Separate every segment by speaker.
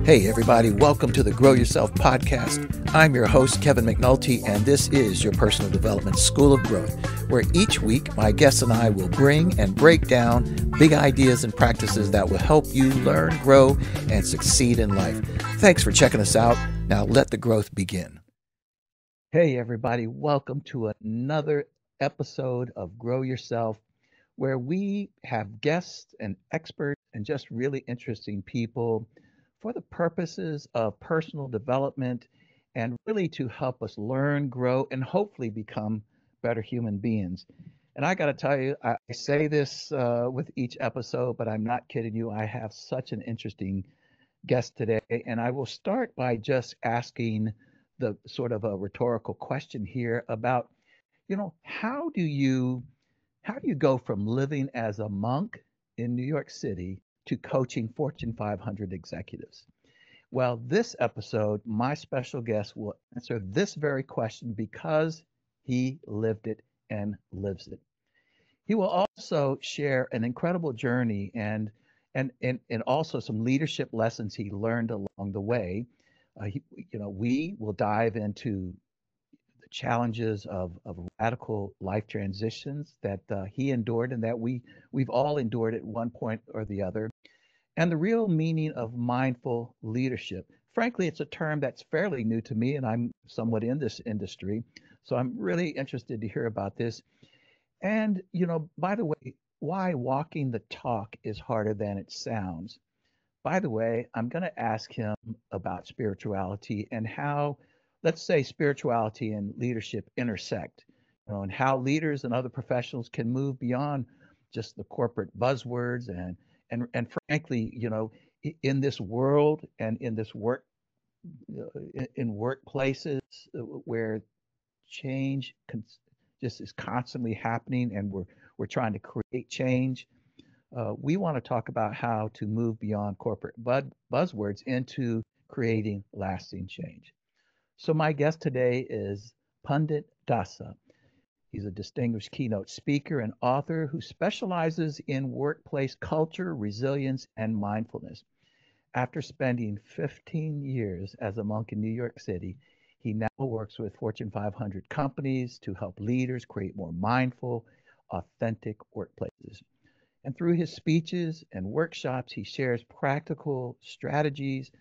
Speaker 1: Hey, everybody, welcome to the Grow Yourself podcast. I'm your host, Kevin McNulty, and this is your personal development school of growth, where each week my guests and I will bring and break down big ideas and practices that will help you learn, grow, and succeed in life. Thanks for checking us out. Now let the growth begin. Hey, everybody, welcome to another episode of Grow Yourself, where we have guests and experts and just really interesting people for the purposes of personal development and really to help us learn, grow, and hopefully become better human beings. And I got to tell you, I say this with each episode, but I'm not kidding you. I have such an interesting guest today. And I will start by just asking the sort of a rhetorical question here about, how do you go from living as a monk in New York City to coaching Fortune 500 executives? Well, this episode, my special guest will answer this very question because he lived it and lives it. He will also share an incredible journey and also some leadership lessons he learned along the way. We will dive into the challenges of radical life transitions that he endured and that we've all endured at one point or the other, and the real meaning of mindful leadership. Frankly, it's a term that's fairly new to me, and I'm somewhat in this industry. So I'm really interested to hear about this. And, by the way, why walking the talk is harder than it sounds. By the way, I'm going to ask him about spirituality and how, let's say, spirituality and leadership intersect, and how leaders and other professionals can move beyond just the corporate buzzwords and frankly, in this world and in this work in workplaces where change just is constantly happening, and we're trying to create change. We want to talk about how to move beyond corporate buzzwords into creating lasting change. So my guest today is Pandit Dasa. He's a distinguished keynote speaker and author who specializes in workplace culture, resilience, and mindfulness. After spending 15 years as a monk in New York City, he now works with Fortune 500 companies to help leaders create more mindful, authentic workplaces. And through his speeches and workshops, he shares practical strategies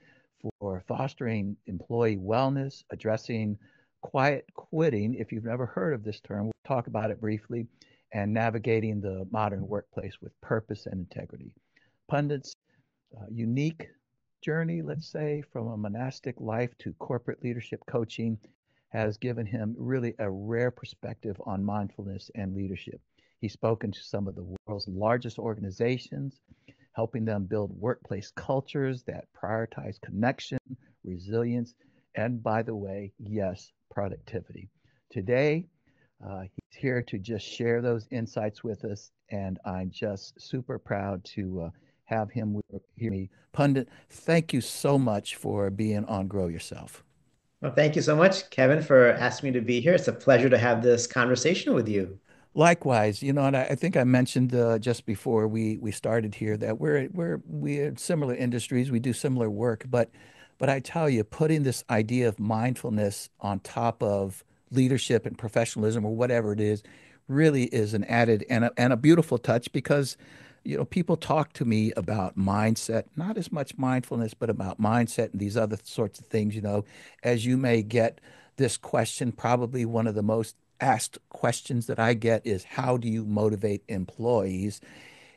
Speaker 1: for fostering employee wellness, addressing quiet quitting, if you've never heard of this term, we'll talk about it briefly, and navigating the modern workplace with purpose and integrity. Pundit's unique journey, let's say, from a monastic life to corporate leadership coaching has given him really a rare perspective on mindfulness and leadership. He's spoken to some of the world's largest organizations, helping them build workplace cultures that prioritize connection, resilience, and by the way, yes, productivity. Today, he's here to just share those insights with us, and I'm just super proud to have him hear me. Pundit, thank you so much for being on Grow Yourself.
Speaker 2: Well, thank you so much, Kevin, for asking me to be here. It's a pleasure to have this conversation with you.
Speaker 1: Likewise, and I think I mentioned just before we started here that we have similar industries, we do similar work, but I tell you, putting this idea of mindfulness on top of leadership and professionalism or whatever it is, really is an added and a beautiful touch because people talk to me about mindset, not as much mindfulness, but about mindset and these other sorts of things. As you may get this question, probably one of the most asked questions that I get is how do you motivate employees?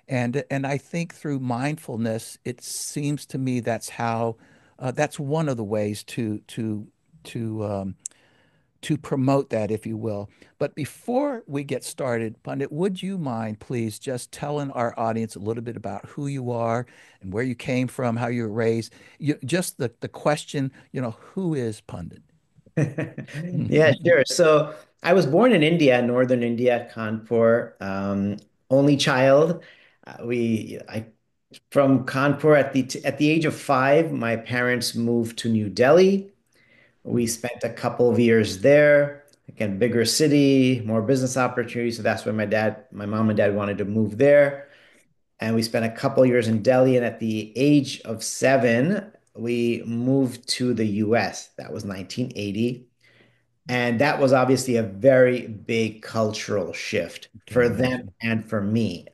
Speaker 1: And I think through mindfulness, it seems to me that's one of the ways to to promote that, if you will. But before we get started, Pandit, would you mind please just telling our audience a little bit about who you are and where you came from, how you were raised? Just the question, who is Pandit?
Speaker 2: Yeah, sure. So I was born in India, northern India, Kanpur, only child. I from Kanpur at the age of 5, my parents moved to New Delhi. We spent a couple of years there. Again, bigger city, more business opportunities. So that's where my mom and dad wanted to move there. And we spent a couple of years in Delhi. And at the age of 7, we moved to the US. That was 1980. And that was obviously a very big cultural shift
Speaker 1: I can
Speaker 2: for them
Speaker 1: imagine.
Speaker 2: and for me.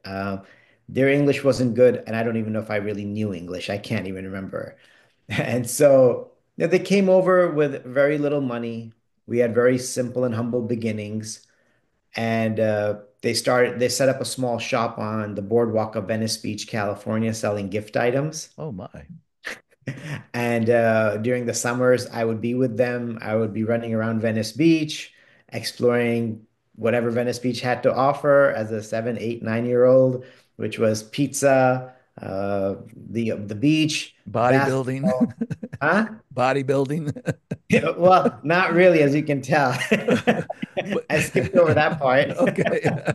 Speaker 2: Their English wasn't good, and I don't even know if I really knew English. I can't even remember. And so they came over with very little money. We had very simple and humble beginnings. And they set up a small shop on the boardwalk of Venice Beach, California, selling gift items.
Speaker 1: Oh my.
Speaker 2: And during the summers, I would be with them. I would be running around Venice Beach, exploring whatever Venice Beach had to offer as a 7, 8, 9 year old, which was pizza, the beach,
Speaker 1: Bodybuilding.
Speaker 2: basketball. Huh?
Speaker 1: Bodybuilding.
Speaker 2: Well, not really, as you can tell.
Speaker 1: But
Speaker 2: I skipped over that part.
Speaker 1: okay.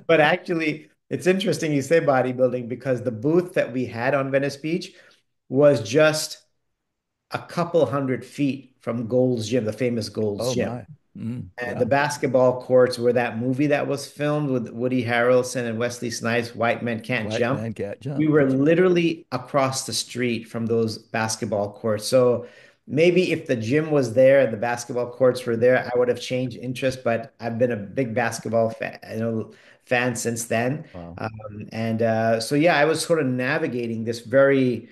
Speaker 2: But actually, it's interesting you say bodybuilding because the booth that we had on Venice Beach was just a couple 100 feet from Gold's Gym, the famous Gold's
Speaker 1: Oh
Speaker 2: Gym.
Speaker 1: my. Mm,
Speaker 2: And the
Speaker 1: yeah.
Speaker 2: basketball courts were that movie that was filmed with Woody Harrelson and Wesley Snipes, White Men Can't
Speaker 1: White
Speaker 2: Jump.
Speaker 1: man can't
Speaker 2: We
Speaker 1: jump.
Speaker 2: were
Speaker 1: That's right.
Speaker 2: literally across the street from those basketball courts. So maybe if the gym was there and the basketball courts were there, I would have changed interest. But I've been a big basketball fan since then.
Speaker 1: Wow.
Speaker 2: And so yeah, I was sort of navigating this very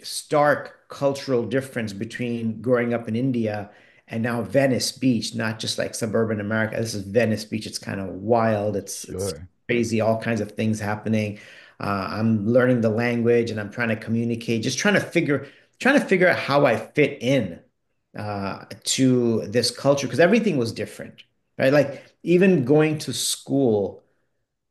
Speaker 2: stark cultural difference between growing up in India and now Venice Beach, not just like suburban America. This is Venice Beach. It's kind of wild. It's
Speaker 1: Sure.
Speaker 2: crazy, all kinds of things happening. I'm learning the language and I'm trying to communicate, just trying to figure out how I fit in to this culture because everything was different, right? Like even going to school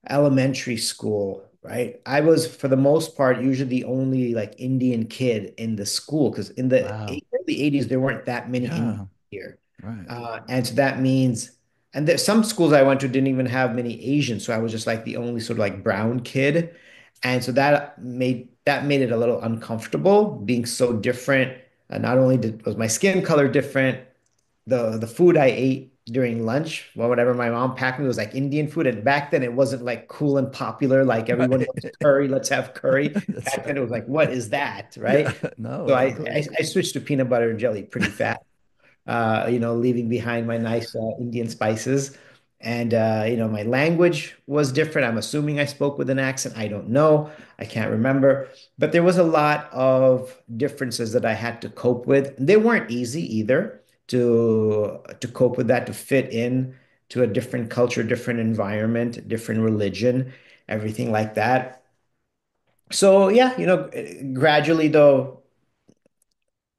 Speaker 2: elementary school, right? I was, for the most part, usually the only like Indian kid in the school because in the
Speaker 1: Wow.
Speaker 2: early 80s, there weren't that many Indians
Speaker 1: Yeah.
Speaker 2: here.
Speaker 1: Right.
Speaker 2: And so that means, and there, some schools I went to didn't even have many Asians. So I was just like the only sort of like brown kid. And so that made it a little uncomfortable being so different. Not only was my skin color different, the food I ate during lunch, well, whatever my mom packed me was like Indian food. And back then it wasn't like cool and popular, like everyone
Speaker 1: Right.
Speaker 2: wants curry, let's have curry.
Speaker 1: That's
Speaker 2: Back then it
Speaker 1: right.
Speaker 2: was like, what is that?
Speaker 1: Yeah.
Speaker 2: Right.
Speaker 1: No,
Speaker 2: So
Speaker 1: of course.
Speaker 2: I switched to peanut butter and jelly pretty fast, leaving behind my nice Indian spices. And, my language was different. I'm assuming I spoke with an accent. I don't know. I can't remember. But there was a lot of differences that I had to cope with. They weren't easy either to cope with that, to fit in to a different culture, different environment, different religion, everything like that. So yeah, gradually though,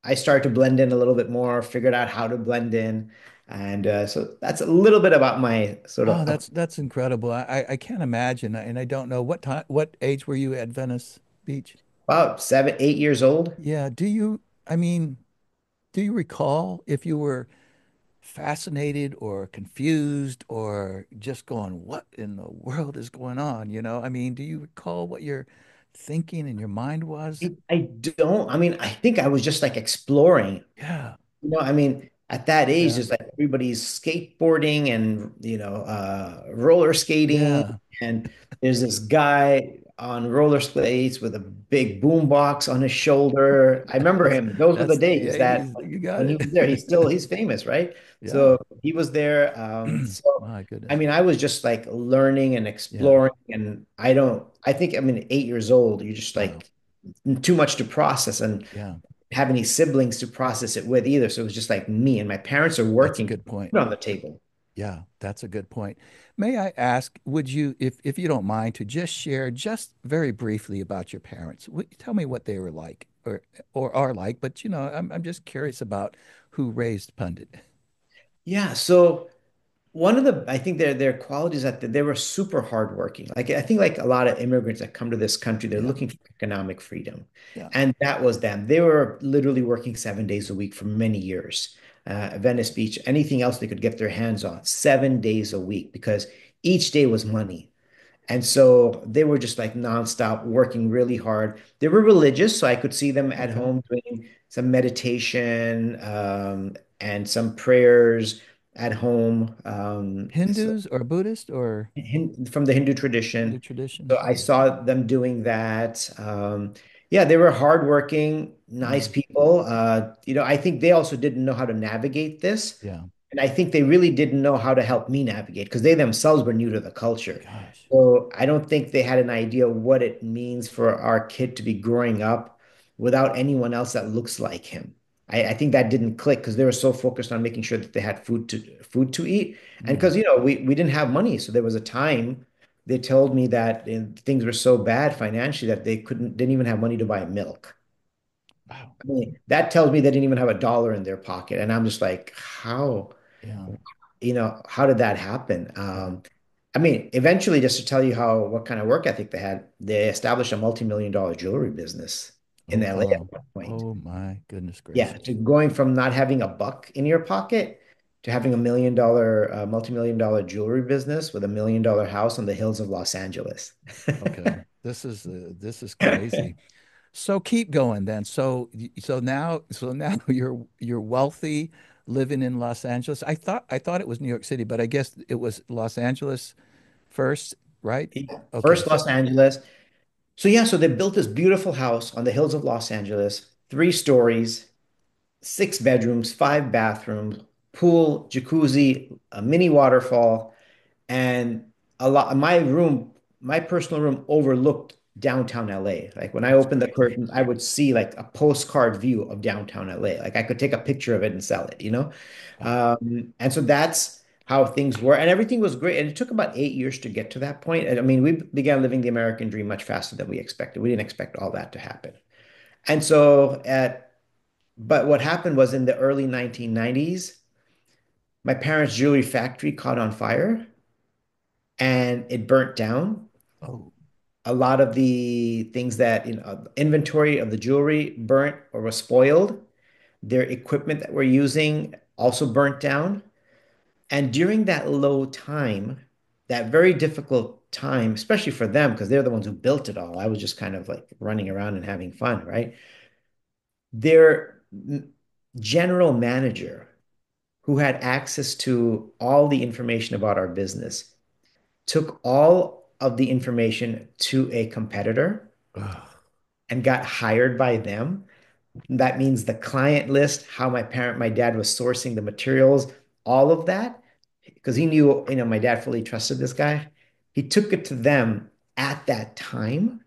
Speaker 2: I started to blend in a little bit more, figured out how to blend in. And so that's a little bit about my sort
Speaker 1: Oh,
Speaker 2: of
Speaker 1: that's incredible. I can't imagine, and I don't know what age were you at Venice Beach?
Speaker 2: about 7, 8 years old.
Speaker 1: Yeah. I mean, do you recall if you were fascinated or confused or just going, what in the world is going on? I mean, do you recall what your thinking in your mind was?
Speaker 2: I don't, I mean, I think I was just like exploring.
Speaker 1: Yeah.
Speaker 2: I mean, at that age,
Speaker 1: Yeah.
Speaker 2: it's like everybody's skateboarding and, roller skating.
Speaker 1: Yeah.
Speaker 2: And there's this guy on roller skates with a big boom box on his shoulder. I remember
Speaker 1: That's
Speaker 2: him. Those were the
Speaker 1: that's the
Speaker 2: days that
Speaker 1: 80s. You got
Speaker 2: when he
Speaker 1: it.
Speaker 2: was there, he's famous, right?
Speaker 1: Yeah.
Speaker 2: So he was there. So,
Speaker 1: My
Speaker 2: I
Speaker 1: goodness.
Speaker 2: mean, I was just like learning and
Speaker 1: Yeah.
Speaker 2: exploring. And I think, I mean, 8 years old, you're just
Speaker 1: Wow.
Speaker 2: like too much to process. And
Speaker 1: Yeah.
Speaker 2: have any siblings to process it with either. So it was just like me and my parents are
Speaker 1: That's a
Speaker 2: working
Speaker 1: good point.
Speaker 2: on the table.
Speaker 1: Yeah, that's a good point. May I ask, would you, if you don't mind, to just share just very briefly about your parents? Tell me what they were like or are like, but I'm just curious about who raised Pandit.
Speaker 2: Yeah. So one of I think their qualities that they were super hardworking. Like I think like a lot of immigrants that come to this country, they're
Speaker 1: Yeah.
Speaker 2: looking for economic freedom.
Speaker 1: Yeah.
Speaker 2: And that was them. They were literally working 7 days a week for many years. Venice Beach, anything else they could get their hands on, 7 days a week, because each day was money. And so they were just like nonstop working really hard. They were religious, so I could see them at
Speaker 1: Okay.
Speaker 2: home doing some meditation and some prayers at home.
Speaker 1: Hindus or Buddhist or
Speaker 2: From the Hindu
Speaker 1: Hindu
Speaker 2: tradition.
Speaker 1: tradition?
Speaker 2: So I
Speaker 1: Okay.
Speaker 2: saw them doing that. Yeah, they were hardworking, nice
Speaker 1: Mm,
Speaker 2: people. I think they also didn't know how to navigate this.
Speaker 1: yeah.
Speaker 2: And I think they really didn't know how to help me navigate because they themselves were new to the culture.
Speaker 1: Gosh.
Speaker 2: So I don't think they had an idea what it means for our kid to be growing up without anyone else that looks like him. I think that didn't click because they were so focused on making sure that they had food to eat. And
Speaker 1: Mm,
Speaker 2: because we didn't have money. So there was a time they told me that things were so bad financially that they didn't even have money to buy milk.
Speaker 1: wow.
Speaker 2: I mean, that tells me they didn't even have a dollar in their pocket. And I'm just like, how?
Speaker 1: Yeah.
Speaker 2: How did that happen?
Speaker 1: Yeah.
Speaker 2: I mean, eventually, just to tell you what kind of work ethic they had, they established a multi-million dollar jewelry business in
Speaker 1: Oh,
Speaker 2: LA at
Speaker 1: wow.
Speaker 2: one point.
Speaker 1: Oh, my goodness
Speaker 2: Yeah,
Speaker 1: gracious.
Speaker 2: to going from not having a buck in your pocket to having a multi-million dollar jewelry business with $1 million house on the hills of Los Angeles.
Speaker 1: Okay. This is crazy. So keep going then. So now you're wealthy living in Los Angeles. I thought it was New York City, but I guess it was Los Angeles first, right? Okay.
Speaker 2: First, Los Angeles. So yeah, so they built this beautiful house on the hills of Los Angeles, 3 stories, 6 bedrooms, 5 bathrooms, pool, jacuzzi, a mini waterfall, and a lot. My personal room overlooked downtown LA. Like when I
Speaker 1: That's
Speaker 2: opened the
Speaker 1: crazy.
Speaker 2: curtains, I would see like a postcard view of downtown LA. Like I could take a picture of it and sell it.
Speaker 1: Wow.
Speaker 2: And so that's how things were, and everything was great. And it took about 8 years to get to that point. And I mean, we began living the American dream much faster than we expected. We didn't expect all that to happen. And so but what happened was in the early 1990s, my parents' jewelry factory caught on fire and it burnt down.
Speaker 1: Oh,
Speaker 2: A lot of the things that, inventory of the jewelry burnt or was spoiled. Their equipment that we're using also burnt down. And during that low time, that very difficult time, especially for them, because they're the ones who built it all, I was just kind of like running around and having fun, right? Their general manager, who had access to all the information about our business, took all of the information to a competitor
Speaker 1: ugh,
Speaker 2: and got hired by them. That means the client list, how my dad was sourcing the materials, all of that, because he knew, my dad fully trusted this guy. He took it to them at that time.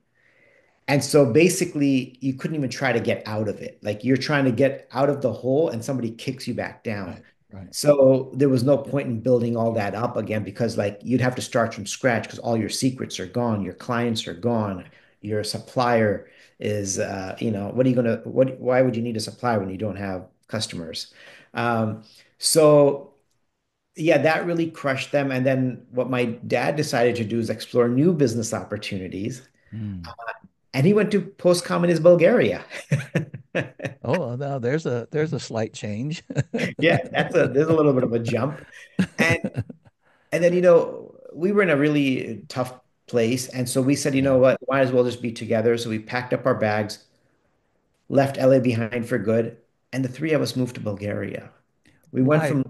Speaker 2: And so basically, you couldn't even try to get out of it. Like you're trying to get out of the hole and somebody kicks you back down.
Speaker 1: right, right.
Speaker 2: So there was no point in building all that up again because like you'd have to start from scratch because all your secrets are gone, your clients are gone, your supplier is what are you gonna why would you need a supplier when you don't have customers? Um, so yeah, that really crushed them. And then what my dad decided to do is explore new business opportunities.
Speaker 1: Mm.
Speaker 2: And he went to post-communist Bulgaria.
Speaker 1: Oh, well, now there's a slight change.
Speaker 2: Yeah, there's a little bit of a jump. And and then we were in a really tough place. And so we said, you know
Speaker 1: Yeah.
Speaker 2: what, might as well just be together. So we packed up our bags, left LA behind for good, and the three of us moved to Bulgaria. We went
Speaker 1: Why
Speaker 2: from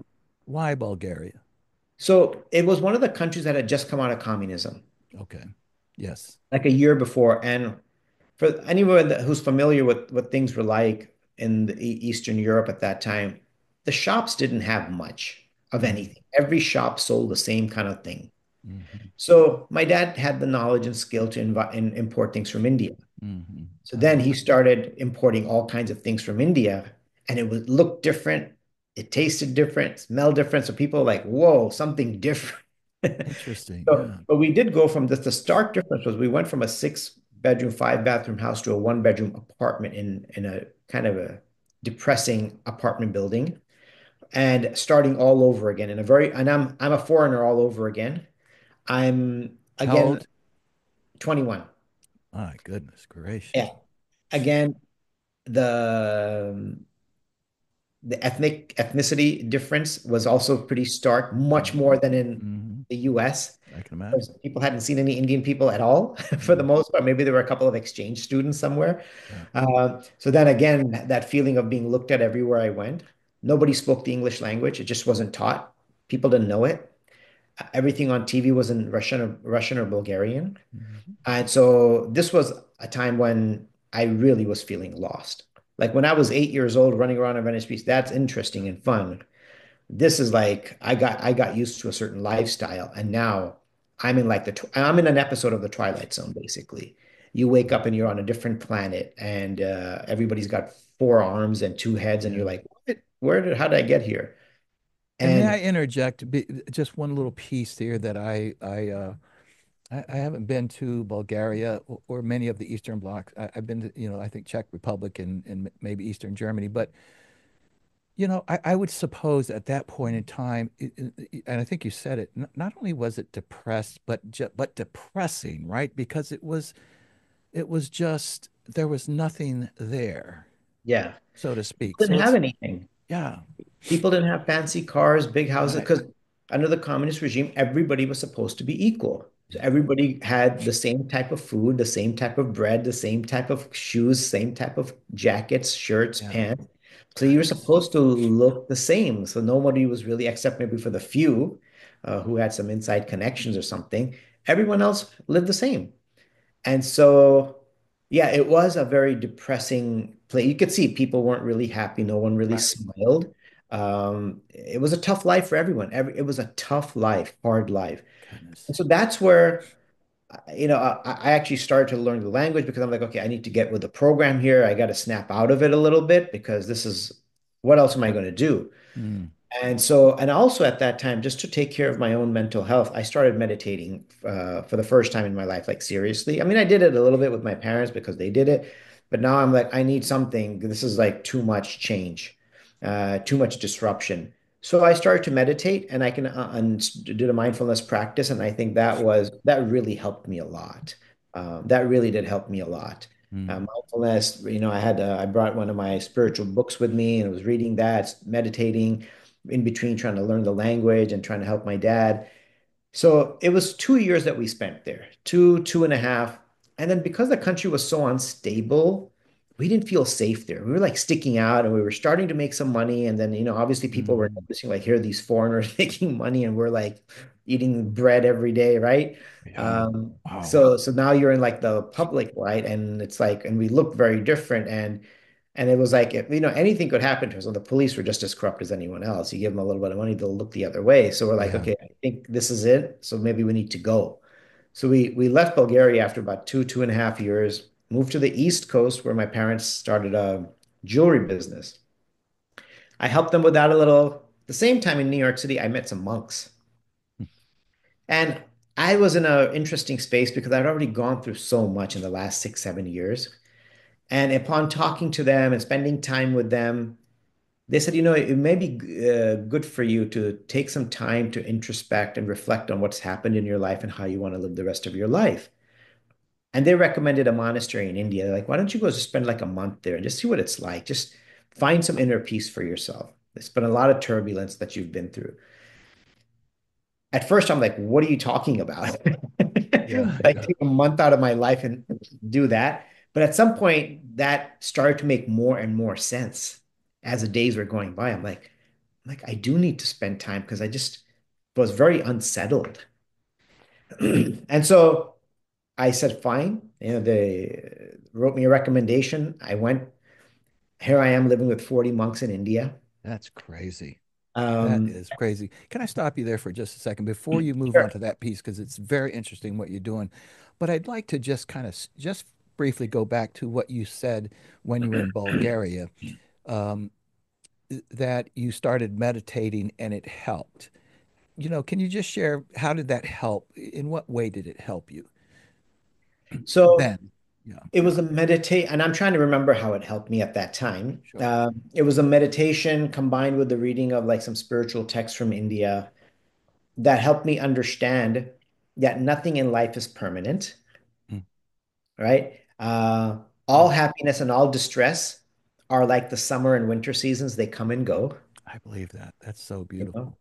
Speaker 1: why Bulgaria?
Speaker 2: so it was one of the countries that had just come out of communism,
Speaker 1: Okay. Yes.
Speaker 2: like a year before. And for anyone who's familiar with what things were like in Eastern Europe at that time, the shops didn't have much of
Speaker 1: Mm,
Speaker 2: anything. Every shop sold the same kind of thing.
Speaker 1: hmm.
Speaker 2: So my dad had the knowledge and skill to import things from India.
Speaker 1: Hmm.
Speaker 2: So then he started importing all kinds of things from India, and it would look different, it tasted different, smelled different. So people were like, whoa, something different.
Speaker 1: Interesting.
Speaker 2: So,
Speaker 1: Yeah.
Speaker 2: but we did go from this, the stark difference was we went from a 6 bedroom, 5 bathroom house to a 1 bedroom apartment in a kind of a depressing apartment building and starting all over again and I'm a foreigner all over again. I'm
Speaker 1: How
Speaker 2: again
Speaker 1: old?
Speaker 2: 21.
Speaker 1: My goodness
Speaker 2: Yeah.
Speaker 1: gracious.
Speaker 2: Again, the the ethnicity difference was also pretty stark, much more than in
Speaker 1: Mm-hmm.
Speaker 2: the US.
Speaker 1: I can imagine.
Speaker 2: Because people hadn't seen any Indian people at all for the
Speaker 1: Mm,
Speaker 2: most part. Maybe there were a couple of exchange students somewhere.
Speaker 1: yeah.
Speaker 2: So then again, that feeling of being looked at everywhere I went. Nobody spoke the English language. It just wasn't taught. People didn't know it. Everything on TV was in Russian or Bulgarian.
Speaker 1: Mhm.
Speaker 2: And so this was a time when I really was feeling lost. Like when I was 8 years old running around in Venice Beach, that's interesting and fun. This is like I got used to a certain lifestyle, and now I'm in an episode of the Twilight Zone, basically. You wake up and you're on a different planet, and everybody's got four arms and two heads, and you're
Speaker 1: Yeah.
Speaker 2: like, what? How did I get here?
Speaker 1: And may
Speaker 2: And
Speaker 1: I interject just one little piece here that I haven't been to Bulgaria or many of the Eastern blocs. I've been to, I think Czech Republic and maybe Eastern Germany. But, I would suppose at that point in time, and I think you said it, not only was it depressed, but depressing, right? Because it was just there was nothing there,
Speaker 2: yeah,
Speaker 1: so to speak.
Speaker 2: people
Speaker 1: So
Speaker 2: didn't have
Speaker 1: it's
Speaker 2: anything.
Speaker 1: yeah,
Speaker 2: People didn't have fancy cars, big houses,
Speaker 1: right.
Speaker 2: because under the communist regime, everybody was supposed to be equal. So
Speaker 1: Yeah,
Speaker 2: everybody had the same type of food, the same type of bread, the same type of shoes, same type of jackets, shirts,
Speaker 1: yeah.
Speaker 2: pants. So you were
Speaker 1: Goodness.
Speaker 2: supposed to look the same. So nobody was really, except maybe for the few who had some inside connections or something. Everyone else lived the same. And so, yeah, it was a very depressing play. You could see people weren't really happy. No one really
Speaker 1: Right.
Speaker 2: smiled. It was a tough life for everyone. It was a tough life, hard life.
Speaker 1: Goodness.
Speaker 2: And so that's where, I actually started to learn the language because I'm like, okay, I need to get with the program here. I got to snap out of it a little bit because this is, what else am I going to do?
Speaker 1: Mm.
Speaker 2: And so, and also at that time, just to take care of my own mental health, I started meditating for the first time in my life, like seriously. I mean, I did it a little bit with my parents because they did it, but now I'm like, I need something. This is like too much change, too much disruption. So I started to meditate, and I can did a mindfulness practice, and I think that really helped me a lot. That really did help me a lot.
Speaker 1: Mm.
Speaker 2: Mindfulness, I brought one of my spiritual books with me, and I was reading that, meditating in between trying to learn the language and trying to help my dad. So it was 2 years that we spent there, two and a half. And then because the country was so unstable, we didn't feel safe there. We were like sticking out and we were starting to make some money. And then, obviously people were
Speaker 1: Mm.
Speaker 2: noticing like, here are these foreigners making money and we're like eating bread every day, right?
Speaker 1: Yeah. Wow.
Speaker 2: So now you're in like the public, right? And it's like, and we look very different. And it was like, anything could happen to us. And the police were just as corrupt as anyone else. You give them a little bit of money, they'll look the other way. So we're like,
Speaker 1: Yeah.
Speaker 2: okay, I think this is it. So maybe we need to go. So we left Bulgaria after about 2.5 years, moved to the East Coast where my parents started a jewelry business. I helped them with that a little. The same time in New York City, I met some monks. And I was in an interesting space because I'd already gone through so much in the last 6, 7 years. And upon talking to them and spending time with them, they said, it may be good for you to take some time to introspect and reflect on what's happened in your life and how you want to live the rest of your life. And they recommended a monastery in India. They're like, why don't you go just spend like a month there and just see what it's like? Just find some inner peace for yourself. It's been a lot of turbulence that you've been through. At first, I'm like, what are you talking about?
Speaker 1: Yeah.
Speaker 2: Like,
Speaker 1: Yeah.
Speaker 2: take a month out of my life and do that. But at some point, that started to make more and more sense as the days were going by. I'm like, I do need to spend time because I just was very unsettled. And so I said, fine. They wrote me a recommendation. I went. Here I am living with 40 monks in India.
Speaker 1: That's crazy. That
Speaker 2: Um,
Speaker 1: is crazy. Can I stop you there for just a second before you move on
Speaker 2: sure.
Speaker 1: to that piece? Because it's very interesting what you're doing. But I'd like to just kind of just briefly go back to what you said when you were in Bulgaria, um, that you started meditating and it helped. Can you just share how did that help? In what way did it help you
Speaker 2: So
Speaker 1: then? Yeah,
Speaker 2: it was a meditate, and I'm trying to remember how it helped me at that time.
Speaker 1: sure.
Speaker 2: It was a meditation combined with the reading of like some spiritual texts from India that helped me understand that nothing in life is permanent,
Speaker 1: Mm,
Speaker 2: right? All
Speaker 1: mm.
Speaker 2: happiness and all distress are like the summer and winter seasons, they come and go,
Speaker 1: I believe that. That's so
Speaker 2: you know?
Speaker 1: beautiful.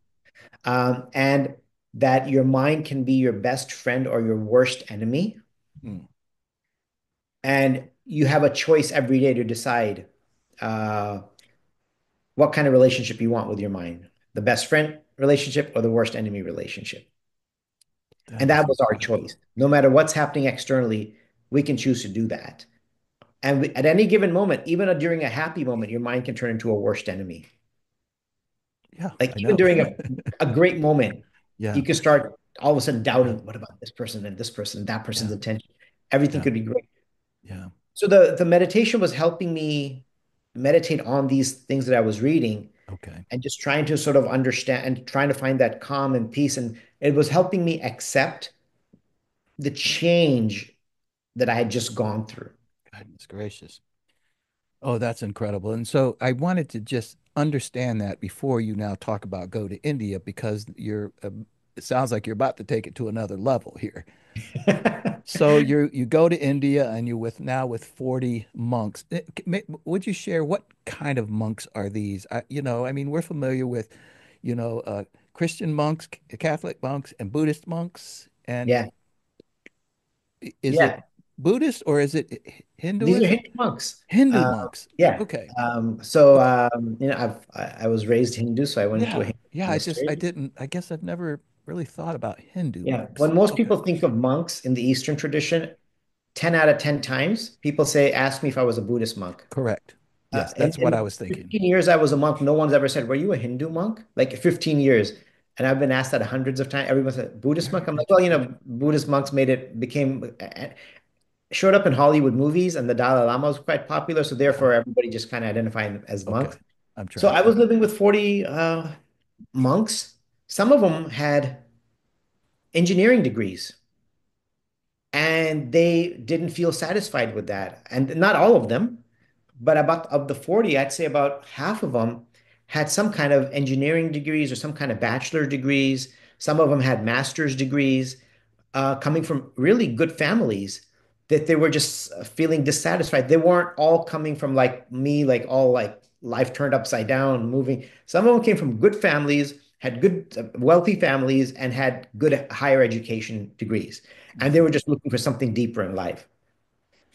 Speaker 2: And that your mind can be your best friend or your worst enemy.
Speaker 1: Mm,
Speaker 2: And you have a choice every day to decide uh, what kind of relationship you want with your mind, the best friend relationship or the worst enemy relationship.
Speaker 1: that
Speaker 2: And
Speaker 1: is
Speaker 2: that was our
Speaker 1: incredible.
Speaker 2: choice. No matter what's happening externally, we can choose to do that. And at any given moment, even during a happy moment, your mind can turn into a worst enemy.
Speaker 1: Yeah,
Speaker 2: Like
Speaker 1: I
Speaker 2: even
Speaker 1: know.
Speaker 2: during a great moment,
Speaker 1: Yeah,
Speaker 2: you can start all of a sudden
Speaker 1: yeah,
Speaker 2: doubting, what about this person and this person, that person's
Speaker 1: yeah,
Speaker 2: attention? Everything
Speaker 1: yeah,
Speaker 2: could be great.
Speaker 1: yeah.
Speaker 2: So the meditation was helping me meditate on these things that I was reading
Speaker 1: Okay.
Speaker 2: and just trying to sort of understand and trying to find that calm and peace. And it was helping me accept the change that I had just gone through.
Speaker 1: Goodness gracious. Oh, that's incredible. And so I wanted to just understand that before you now talk about go to India because it sounds like you're about to take it to another level here. So you go to India and you're with 40 monks. Would you share what kind of monks are these? I mean, we're familiar with, you know, uh, Christian monks, Catholic monks, and Buddhist monks. And
Speaker 2: Yeah,
Speaker 1: is it
Speaker 2: yeah.
Speaker 1: Buddhist or is it
Speaker 2: These are
Speaker 1: Hinduism?
Speaker 2: Hindu monks.
Speaker 1: Hindu
Speaker 2: Uh,
Speaker 1: monks.
Speaker 2: yeah.
Speaker 1: Okay.
Speaker 2: So
Speaker 1: Well,
Speaker 2: I was raised Hindu, so I went to a
Speaker 1: yeah,
Speaker 2: Hindu
Speaker 1: yeah. I
Speaker 2: monastery.
Speaker 1: didn't. I guess I've never really thought about Hindu
Speaker 2: Yeah.
Speaker 1: monks.
Speaker 2: When most
Speaker 1: Okay,
Speaker 2: people think of monks in the Eastern tradition, 10 out of 10 times, people say, ask me if I was a Buddhist monk.
Speaker 1: correct. Yes,
Speaker 2: In,
Speaker 1: that's what I
Speaker 2: in
Speaker 1: was thinking.
Speaker 2: 15 years I was a monk, no one's ever said, were you a Hindu monk? Like 15 years. And I've been asked that hundreds of times. Everyone said, Buddhist monk?
Speaker 1: Very
Speaker 2: I'm like, well,
Speaker 1: interesting.
Speaker 2: Buddhist monks showed up in Hollywood movies, and the Dalai Lama was quite popular. So
Speaker 1: Yeah.
Speaker 2: therefore, everybody just kind of identified them as
Speaker 1: Okay.
Speaker 2: monks.
Speaker 1: I'm
Speaker 2: So I
Speaker 1: tracking.
Speaker 2: was living with 40 monks. Some of them had engineering degrees, and they didn't feel satisfied with that. And not all of them, but about of the 40, I'd say about half of them had some kind of engineering degrees or some kind of bachelor degrees. Some of them had master's degrees, coming from really good families that they were just feeling dissatisfied. They weren't all coming from like me, like all like life turned upside down, moving. Some of them came from good families, had good, wealthy families, and had good higher education degrees. And they
Speaker 1: Hmm.
Speaker 2: were just looking for something deeper in life.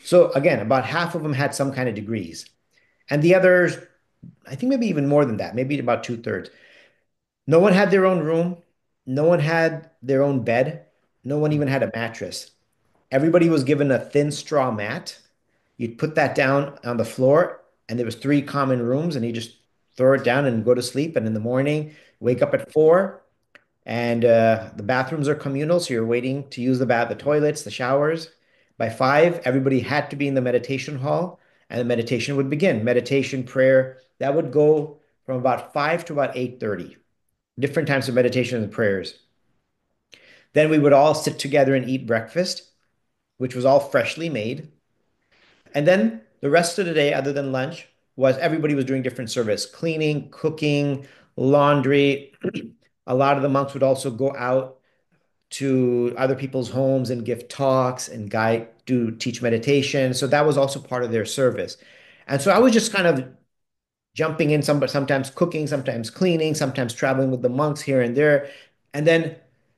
Speaker 2: So again, about half of them had some kind of degrees. And the others, I think maybe even more than that, maybe about two-thirds. No one had their own room. No one had their own bed. No one even had a mattress. Everybody was given a thin straw mat. You'd put that down on the floor, and there was three common rooms, and you just throw it down and go to sleep. And in the morning, wake up at 4, and the bathrooms are communal, so you're waiting to use the toilets, the showers. By 5, everybody had to be in the meditation hall, and the meditation would begin. Meditation, prayer, that would go from about 5 to about 8:30. Different times of meditation and prayers. Then we would all sit together and eat breakfast, which was all freshly made. And then the rest of the day, other than lunch, was everybody was doing different service, cleaning, cooking, laundry. A lot of the monks would also go out to other people's homes and give talks and teach meditation. So that was also part of their service. And so I was just kind of jumping in, sometimes cooking, sometimes cleaning, sometimes traveling with the monks here and there. And then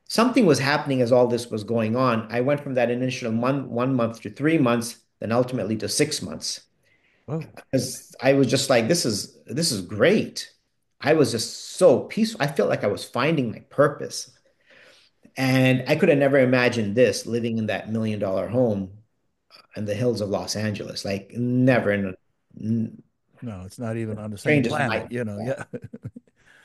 Speaker 2: something was happening as all this was going on. I went from that initial 1 month to 3 months, then ultimately to 6 months.
Speaker 1: Oh,
Speaker 2: Because I was just like, this is great. I was just so peaceful. I felt like I was finding my purpose. And I could have never imagined this living in that $1 million home in the hills of Los Angeles. Like
Speaker 1: yeah.
Speaker 2: never in a
Speaker 1: No, it's not even on the same
Speaker 2: strangest
Speaker 1: planet,
Speaker 2: nightmare.
Speaker 1: yeah.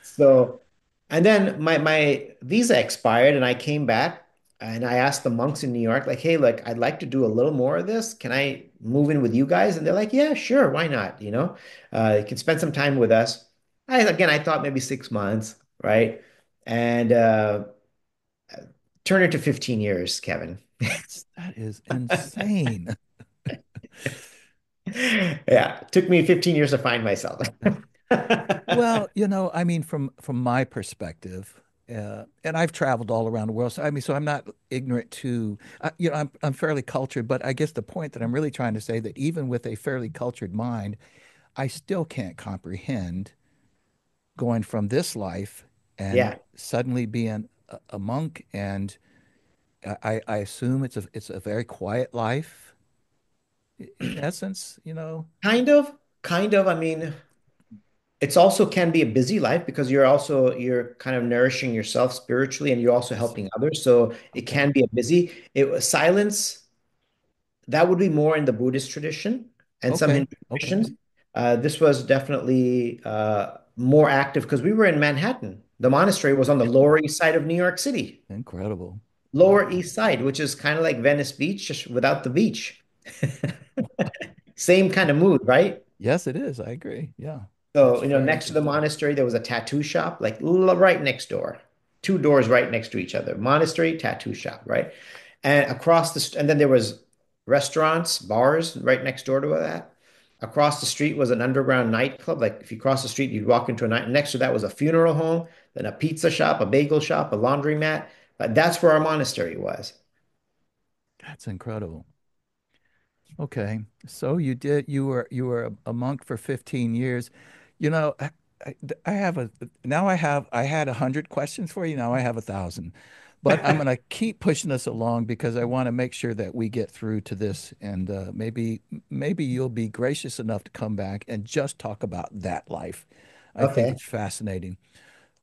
Speaker 2: So, and then my visa expired and I came back and I asked the monks in New York, like, hey, look, I'd like to do a little more of this. Can I move in with you guys? And they're like, yeah, sure, why not? You can spend some time with us. I thought maybe 6 months, right? And turn it to 15 years, Kevin.
Speaker 1: That is insane.
Speaker 2: Yeah, it took me 15 years to find myself.
Speaker 1: Well, I mean, from my perspective, and I've traveled all around the world, so I mean, so I'm not ignorant to, I'm fairly cultured, but I guess the point that I'm really trying to say that even with a fairly cultured mind, I still can't comprehend going from this life and
Speaker 2: Yeah,
Speaker 1: suddenly being a monk, and I assume it's a very quiet life, in essence,
Speaker 2: kind of, kind of. I mean, it's also can be a busy life because you're kind of nourishing yourself spiritually and you're also
Speaker 1: I see.
Speaker 2: helping others. So it
Speaker 1: Okay.
Speaker 2: can be a busy. Silence, that would be more in the Buddhist tradition. and some
Speaker 1: Okay.
Speaker 2: Hindu
Speaker 1: Okay.
Speaker 2: traditions. This was definitely more active because we were in Manhattan. The monastery was on the
Speaker 1: Yeah.
Speaker 2: Lower East Side of New York City,
Speaker 1: Incredible.
Speaker 2: Lower
Speaker 1: Wow.
Speaker 2: East Side, which is kind of like Venice Beach, just without the beach. Same kind of mood, right?
Speaker 1: Yes, it is. I agree. Yeah.
Speaker 2: So,
Speaker 1: That's very
Speaker 2: next to the
Speaker 1: interesting.
Speaker 2: monastery, there was a tattoo shop, like right next door, two doors right next to each other. Monastery, tattoo shop, right? And and then there was restaurants, bars right next door to that. Across the street was an underground nightclub. Like if you cross the street, you'd walk into a night. Next to that was a funeral home, then a pizza shop, a bagel shop, a laundromat. But that's where our monastery was.
Speaker 1: That's incredible. Okay. So you were a monk for 15 years. You know, I have a now I had 100 questions for you. Now I have 1,000. But I'm going to keep pushing us along because I want to make sure that we get through to this and maybe you'll be gracious enough to come back and just talk about that life. I think
Speaker 2: Okay.
Speaker 1: it's fascinating.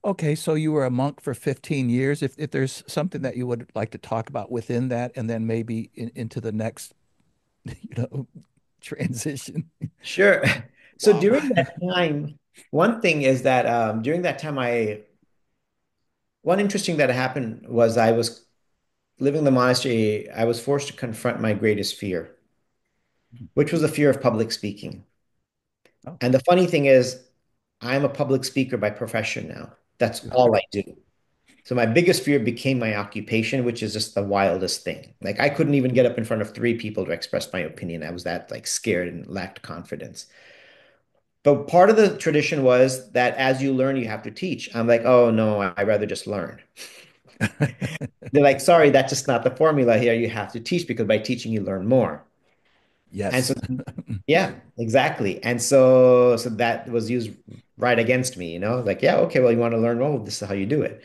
Speaker 1: Okay, so you were a monk for 15 years. If there's something that you would like to talk about within that, and then maybe into the next, you know, transition.
Speaker 2: Sure. So
Speaker 1: Wow.
Speaker 2: during that time, one thing is that during that time, one interesting that happened was I was living in the monastery. I was forced to confront my greatest fear, which was the fear of public speaking.
Speaker 1: Oh,
Speaker 2: And the funny thing is, I'm a public speaker by profession now. That's all I do. So my biggest fear became my occupation, which is just the wildest thing. Like I couldn't even get up in front of three people to express my opinion. I was that like scared and lacked confidence. But part of the tradition was that as you learn, you have to teach. I'm like, oh no, I'd rather just learn. They're like, sorry, that's just not the formula here. You have to teach because by teaching, you learn more. And so,
Speaker 1: yes.
Speaker 2: yeah, exactly. And so that was used right against me, like, yeah, okay, well, you want to learn, well, this is how you do it.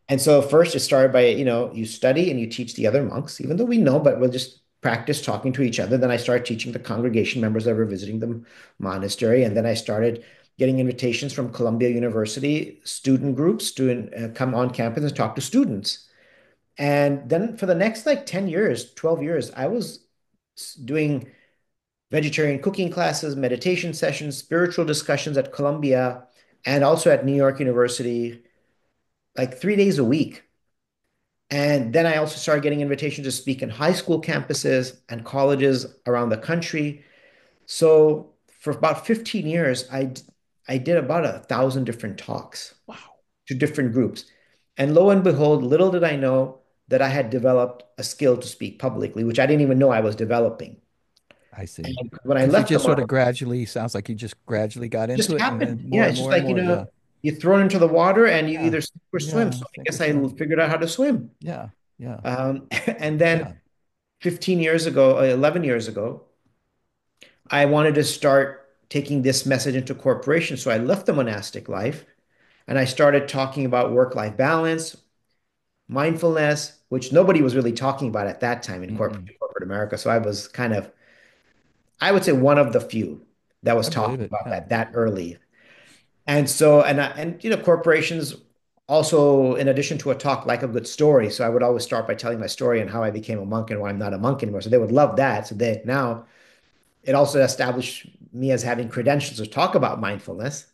Speaker 2: And so first it started by, you study and you teach the other monks, even though we know, but we'll just practice talking to each other. Then I started teaching the congregation members that were visiting the monastery. And then I started getting invitations from Columbia University student groups to come on campus and talk to students. And then for the next like 10 years, 12 years, I was doing vegetarian cooking classes, meditation sessions, spiritual discussions at Columbia and also at New York University, like 3 days a week. And then I also started getting invitations to speak in high school campuses and colleges around the country. So for about 15 years, I did about 1,000 different talks
Speaker 1: Wow.
Speaker 2: to different groups. And lo and behold, little did I know that I had developed a skill to speak publicly, which I didn't even know I was developing.
Speaker 1: I see.
Speaker 2: And when I
Speaker 1: Because you
Speaker 2: left the
Speaker 1: just sort of
Speaker 2: market,
Speaker 1: gradually, sounds like you just gradually got
Speaker 2: it
Speaker 1: into
Speaker 2: just
Speaker 1: it and
Speaker 2: happened.
Speaker 1: then
Speaker 2: Yeah,
Speaker 1: more and
Speaker 2: it's just
Speaker 1: more and
Speaker 2: like,
Speaker 1: more. Yeah.
Speaker 2: you're thrown into the water and you
Speaker 1: Yeah.
Speaker 2: either sink or swim.
Speaker 1: Yeah.
Speaker 2: So I
Speaker 1: Sink or
Speaker 2: guess I
Speaker 1: swim.
Speaker 2: figured out how to swim.
Speaker 1: Yeah. Yeah.
Speaker 2: And then
Speaker 1: Yeah.
Speaker 2: 15 years ago, 11 years ago, I wanted to start taking this message into corporations. So I left the monastic life and I started talking about work-life balance, mindfulness, which nobody was really talking about at that time in
Speaker 1: Mm-mm.
Speaker 2: corporate America. So I was kind of, I would say one of the few that was
Speaker 1: I believe
Speaker 2: talking
Speaker 1: it.
Speaker 2: about
Speaker 1: Yeah.
Speaker 2: that early. And so, corporations also, in addition to a talk, like a good story. So I would always start by telling my story and how I became a monk and why I'm not a monk anymore. So they would love that. So they now it also established me as having credentials to talk about mindfulness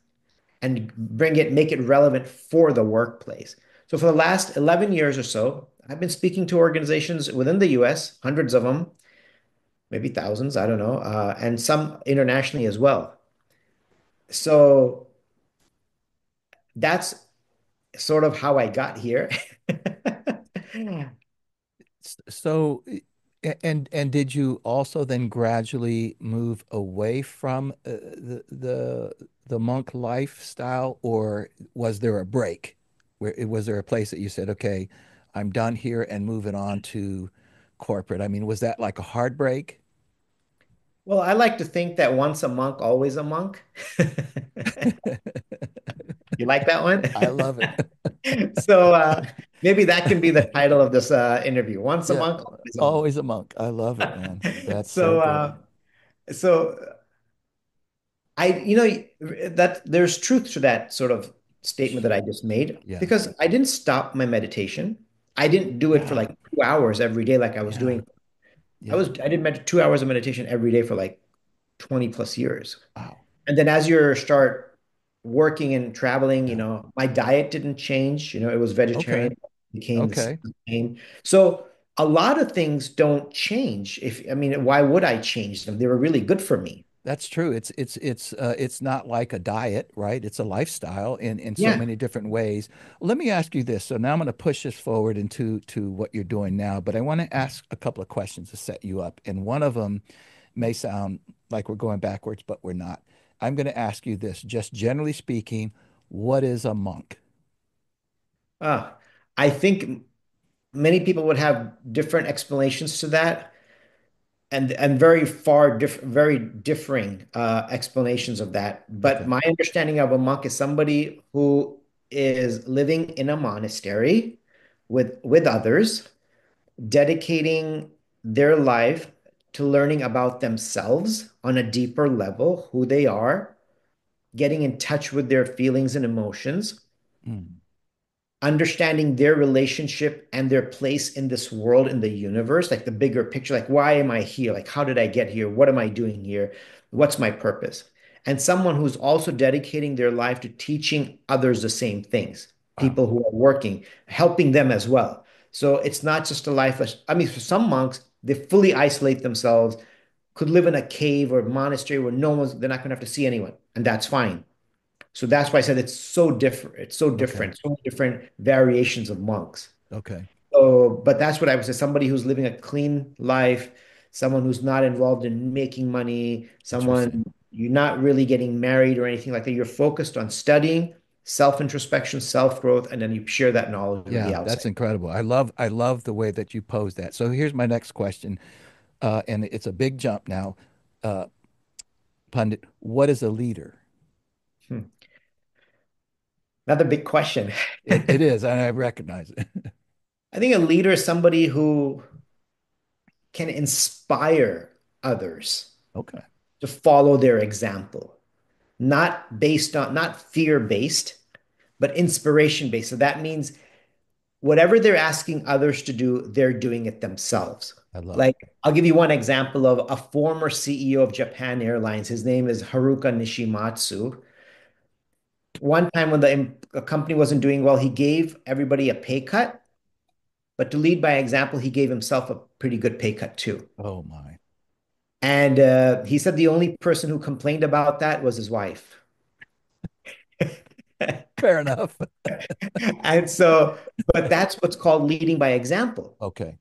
Speaker 2: and make it relevant for the workplace. So for the last 11 years or so, I've been speaking to organizations within the US, hundreds of them, maybe thousands, I don't know, and some internationally as well. So that's sort of how I got here.
Speaker 1: So, and did you also then gradually move away from the monk lifestyle, or was there a break? Was there a place that you said, okay, I'm done here and moving on to corporate? I mean, was that like a hard break?
Speaker 2: Well, I like to think that once a monk, always a monk. You like that one?
Speaker 1: I love it.
Speaker 2: So maybe that can be the title of this interview. Once a
Speaker 1: Yeah,
Speaker 2: monk, always a monk.
Speaker 1: always a monk. I love it, man. That's so
Speaker 2: So
Speaker 1: good.
Speaker 2: so that there's truth to that sort of statement that I just made
Speaker 1: Yeah,
Speaker 2: because I didn't stop my meditation. I didn't do it for
Speaker 1: yeah,
Speaker 2: like 2 hours every day like I was
Speaker 1: yeah,
Speaker 2: doing.
Speaker 1: yeah.
Speaker 2: I did 2 hours of meditation every day for like 20 plus years.
Speaker 1: Wow.
Speaker 2: And then as you start working and traveling,
Speaker 1: Yeah.
Speaker 2: my diet didn't change. It was
Speaker 1: Okay.
Speaker 2: vegetarian, became the
Speaker 1: Okay.
Speaker 2: same. So a lot of things don't change. I mean, why would I change them? They were really good for me.
Speaker 1: That's true. It's not like a diet, right? It's a lifestyle in so
Speaker 2: Yeah.
Speaker 1: many different ways. Let me ask you this. So now I'm going to push this forward into to what you're doing now, but I want to ask a couple of questions to set you up. And one of them may sound like we're going backwards, but we're not. I'm going to ask you this, just generally speaking, what is a monk?
Speaker 2: Ah, I think many people would have different explanations to that. And very differing explanations of that. But
Speaker 1: Okay.
Speaker 2: my understanding of a monk is somebody who is living in a monastery with others, dedicating their life to learning about themselves on a deeper level, who they are, getting in touch with their feelings and emotions,
Speaker 1: Mm.
Speaker 2: understanding their relationship and their place in this world, in the universe, like the bigger picture, like why am I here? Like, how did I get here? What am I doing here? What's my purpose? And someone who's also dedicating their life to teaching others the same things,
Speaker 1: Wow.
Speaker 2: people who are working, helping them as well. So it's not just a life. I mean, for some monks, they fully isolate themselves, could live in a cave or monastery where they're not going to have to see anyone, and that's fine. So that's why I said it's so different. It's so
Speaker 1: Okay.
Speaker 2: different, so many different variations of monks.
Speaker 1: Okay.
Speaker 2: So, but that's what I would say. Somebody who's living a clean life, someone who's not involved in making money, someone
Speaker 1: Interesting.
Speaker 2: you're not really getting married or anything like that. You're focused on studying, self-introspection, self-growth, and then you share that knowledge with the
Speaker 1: Yeah,
Speaker 2: outside.
Speaker 1: that's incredible. I love the way that you pose that. So here's my next question, and it's a big jump now. Uh, Pundit, what is a leader?
Speaker 2: Hmm. Another big question.
Speaker 1: It is, and I recognize it.
Speaker 2: I think a leader is somebody who can inspire others
Speaker 1: Okay.
Speaker 2: to follow their example, not fear based, but inspiration based. So that means whatever they're asking others to do, they're doing it themselves.
Speaker 1: I love
Speaker 2: Like,
Speaker 1: it.
Speaker 2: I'll give you one example of a former CEO of Japan Airlines. His name is Haruka Nishimatsu. One time when a company wasn't doing well, he gave everybody a pay cut, but to lead by example, he gave himself a pretty good pay cut too.
Speaker 1: Oh my.
Speaker 2: And he said the only person who complained about that was his wife.
Speaker 1: Fair enough.
Speaker 2: And so, but that's what's called leading by example,
Speaker 1: Okay.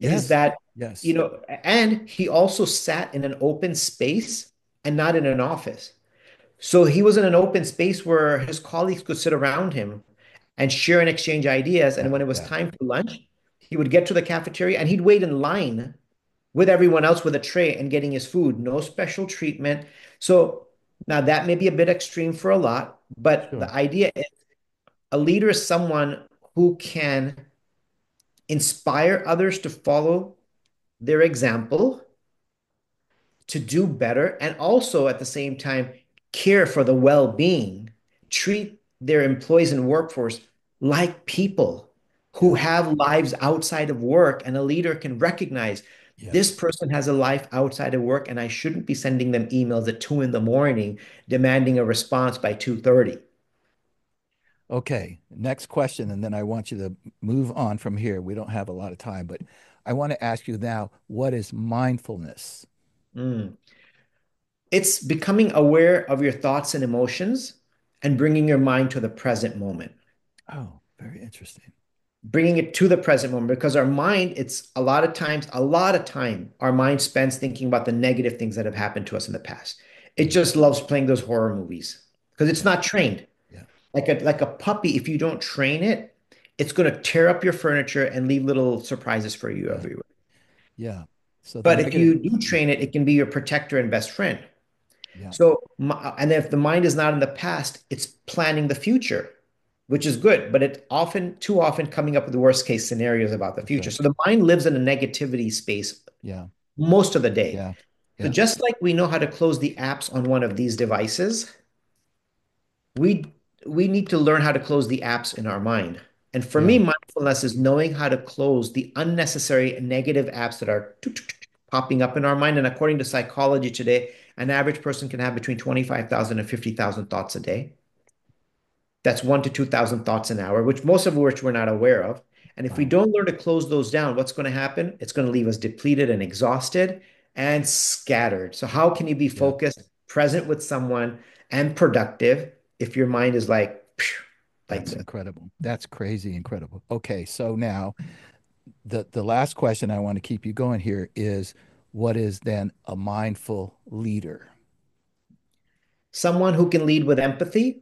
Speaker 2: is
Speaker 1: Yes.
Speaker 2: that,
Speaker 1: Yes.
Speaker 2: and he also sat in an open space and not in an office. So he was in an open space where his colleagues could sit around him and share and exchange ideas. And
Speaker 1: Yeah.
Speaker 2: when it was
Speaker 1: Yeah.
Speaker 2: time for lunch, he would get to the cafeteria and he'd wait in line with everyone else with a tray and getting his food, no special treatment. So now that may be a bit extreme for a lot, but the
Speaker 1: Sure.
Speaker 2: idea is a leader is someone who can inspire others to follow their example, to do better, and also at the same time care for the well-being, treat their employees and workforce like people who
Speaker 1: Yeah.
Speaker 2: have lives outside of work. And a leader can recognize this
Speaker 1: Yes.
Speaker 2: person has a life outside of work, and I shouldn't be sending them emails at 2 in the morning demanding a response by 2:30.
Speaker 1: Okay. Next question, and then I want you to move on from here. We don't have a lot of time, but I want to ask you now, what is mindfulness?
Speaker 2: Mm. It's becoming aware of your thoughts and emotions and bringing your mind to the present moment,
Speaker 1: Oh, very interesting.
Speaker 2: bringing it to the present moment, because our mind, it's a lot of time, our mind spends thinking about the negative things that have happened to us in the past. It
Speaker 1: Mhm.
Speaker 2: just loves playing those horror movies because it's
Speaker 1: Yeah.
Speaker 2: not trained.
Speaker 1: Yeah.
Speaker 2: Like a puppy, if you don't train it, it's going to tear up your furniture and leave little surprises for you
Speaker 1: Yeah.
Speaker 2: everywhere.
Speaker 1: Yeah. So the
Speaker 2: But if
Speaker 1: negative.
Speaker 2: you do train it, it can be your protector and best friend.
Speaker 1: Yeah.
Speaker 2: So, and if the mind is not in the past, it's planning the future, which is good, but too often coming up with the worst case scenarios about the
Speaker 1: That's
Speaker 2: future.
Speaker 1: right.
Speaker 2: So the mind lives in a negativity space
Speaker 1: Yeah.
Speaker 2: most of the day.
Speaker 1: Yeah.
Speaker 2: So
Speaker 1: Yeah.
Speaker 2: just like we know how to close the apps on one of these devices, we we need to learn how to close the apps in our mind. And for me,
Speaker 1: Yeah.
Speaker 2: mindfulness is knowing how to close the unnecessary negative apps that are popping up in our mind. And according to psychology today, an average person can have between 25,000 and 50,000 thoughts a day. That's 1 to 2,000 thoughts an hour, which most of which we're not aware of. And if we
Speaker 1: Wow.
Speaker 2: don't learn to close those down, what's going to happen? It's going to leave us depleted and exhausted and scattered. So, how can you be
Speaker 1: Yeah.
Speaker 2: focused, present with someone, and productive if your mind is like, like
Speaker 1: That's
Speaker 2: this?
Speaker 1: incredible. That's crazy incredible. Okay, so now the last question I want to keep you going here is what is then a mindful leader?
Speaker 2: Someone who can lead with empathy.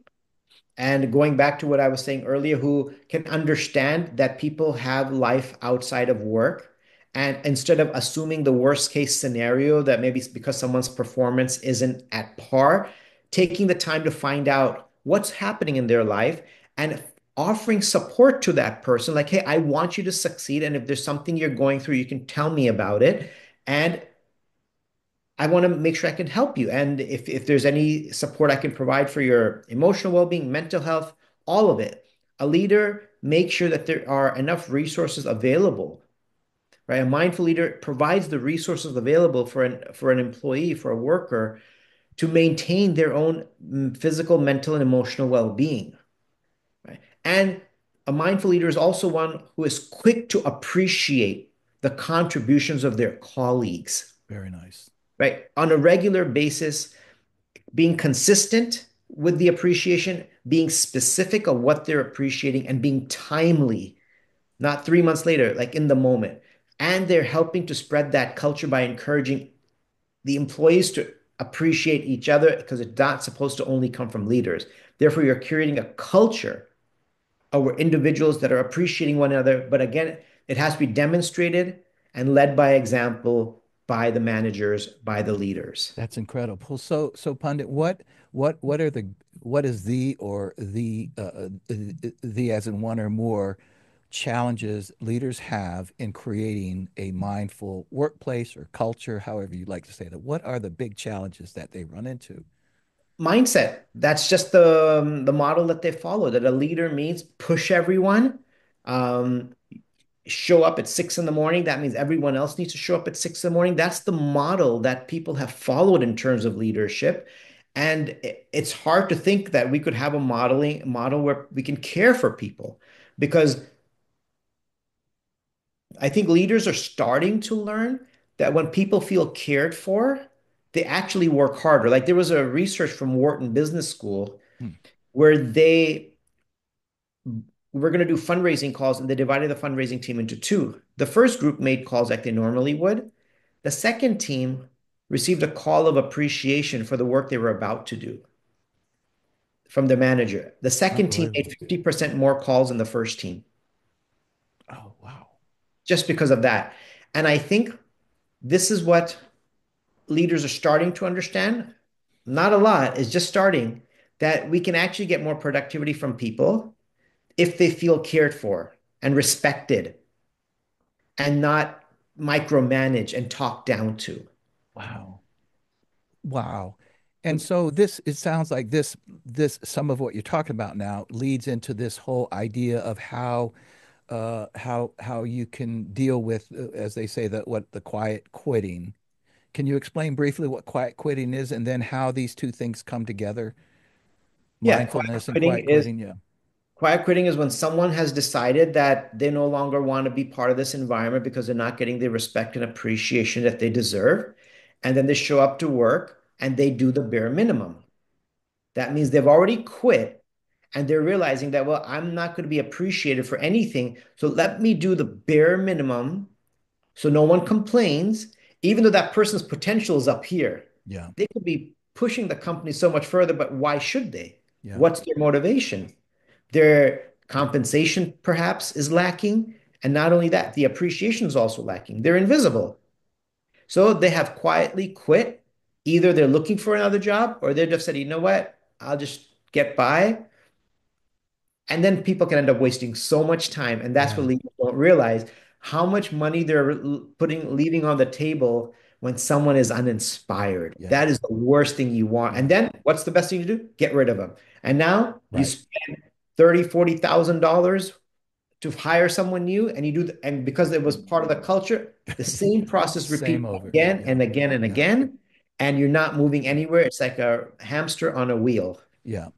Speaker 2: And going back to what I was saying earlier, who can understand that people have life outside of work. And instead of assuming the worst case scenario that maybe it's because someone's performance isn't at par, taking the time to find out what's happening in their life and offering support to that person. Like, hey, I want you to succeed. And if there's something you're going through, you can tell me about it. And I want to make sure I can help you. And if there's any support I can provide for your emotional well-being, mental health, all of it. A leader makes sure that there are enough resources available, right? A mindful leader provides the resources available for an employee, for a worker to maintain their own physical, mental, and emotional well-being, right? And a mindful leader is also one who is quick to appreciate the contributions of their colleagues,
Speaker 1: Very nice.
Speaker 2: right? On a regular basis, being consistent with the appreciation, being specific of what they're appreciating, and being timely, not 3 months later, like in the moment. And they're helping to spread that culture by encouraging the employees to appreciate each other because it's not supposed to only come from leaders. Therefore, you're creating a culture of where individuals that are appreciating one another. But again, it has to be demonstrated and led by example by the managers, by the leaders.
Speaker 1: That's incredible. So Pandit, what are the what is the or the as in one or more challenges leaders have in creating a mindful workplace or culture, however you'd like to say that? What are the big challenges that they run into?
Speaker 2: Mindset. That's just the model that they follow. That a leader means push everyone, um, show up at 6 in the morning. That means everyone else needs to show up at 6 in the morning. That's the model that people have followed in terms of leadership. And it's hard to think that we could have a model where we can care for people because I think leaders are starting to learn that when people feel cared for, they actually work harder. Like there was a research from Wharton Business School
Speaker 1: Hmm.
Speaker 2: where they were going to do fundraising calls and they divided the fundraising team into two. The first group made calls like they normally would. The second team received a call of appreciation for the work they were about to do from the manager. The second team made
Speaker 1: Unbelievable.
Speaker 2: 50% more calls than the first team
Speaker 1: Oh, wow.
Speaker 2: just because of that. And I think this is what leaders are starting to understand. Not a lot, is just starting that we can actually get more productivity from people if they feel cared for and respected and not micromanage and talk down to.
Speaker 1: Wow. Wow. And so this it sounds like this some of what you're talking about now leads into this whole idea of how you can deal with as they say that what the quiet quitting. Can you explain briefly what quiet quitting is and then how these two things come together?
Speaker 2: Yeah,
Speaker 1: Mindfulness and quiet quitting, yeah.
Speaker 2: quiet quitting is when someone has decided that they no longer want to be part of this environment because they're not getting the respect and appreciation that they deserve. And then they show up to work and they do the bare minimum. That means they've already quit and they're realizing that, well, I'm not going to be appreciated for anything. So let me do the bare minimum so no one complains, even though that person's potential is up here.
Speaker 1: Yeah.
Speaker 2: They could be pushing the company so much further, but why should they?
Speaker 1: Yeah.
Speaker 2: What's their motivation? Their compensation perhaps is lacking. And not only that, the appreciation is also lacking. They're invisible. So they have quietly quit. Either they're looking for another job or they're just said, you know what? I'll just get by. And then people can end up wasting so much time. And that's what
Speaker 1: Yeah.
Speaker 2: leaders don't realize how much money they're leaving on the table when someone is uninspired.
Speaker 1: Yeah.
Speaker 2: That is the worst thing you want. And
Speaker 1: Yeah.
Speaker 2: then what's the best thing to do? Get rid of them. And now you
Speaker 1: Right.
Speaker 2: spend 30, $40,000 to hire someone new and and because it was part of the culture, the same process
Speaker 1: Same
Speaker 2: repeats
Speaker 1: over.
Speaker 2: again
Speaker 1: Yeah.
Speaker 2: and again and
Speaker 1: Yeah.
Speaker 2: again. and you're not moving anywhere. It's like a hamster on a wheel.
Speaker 1: Yeah.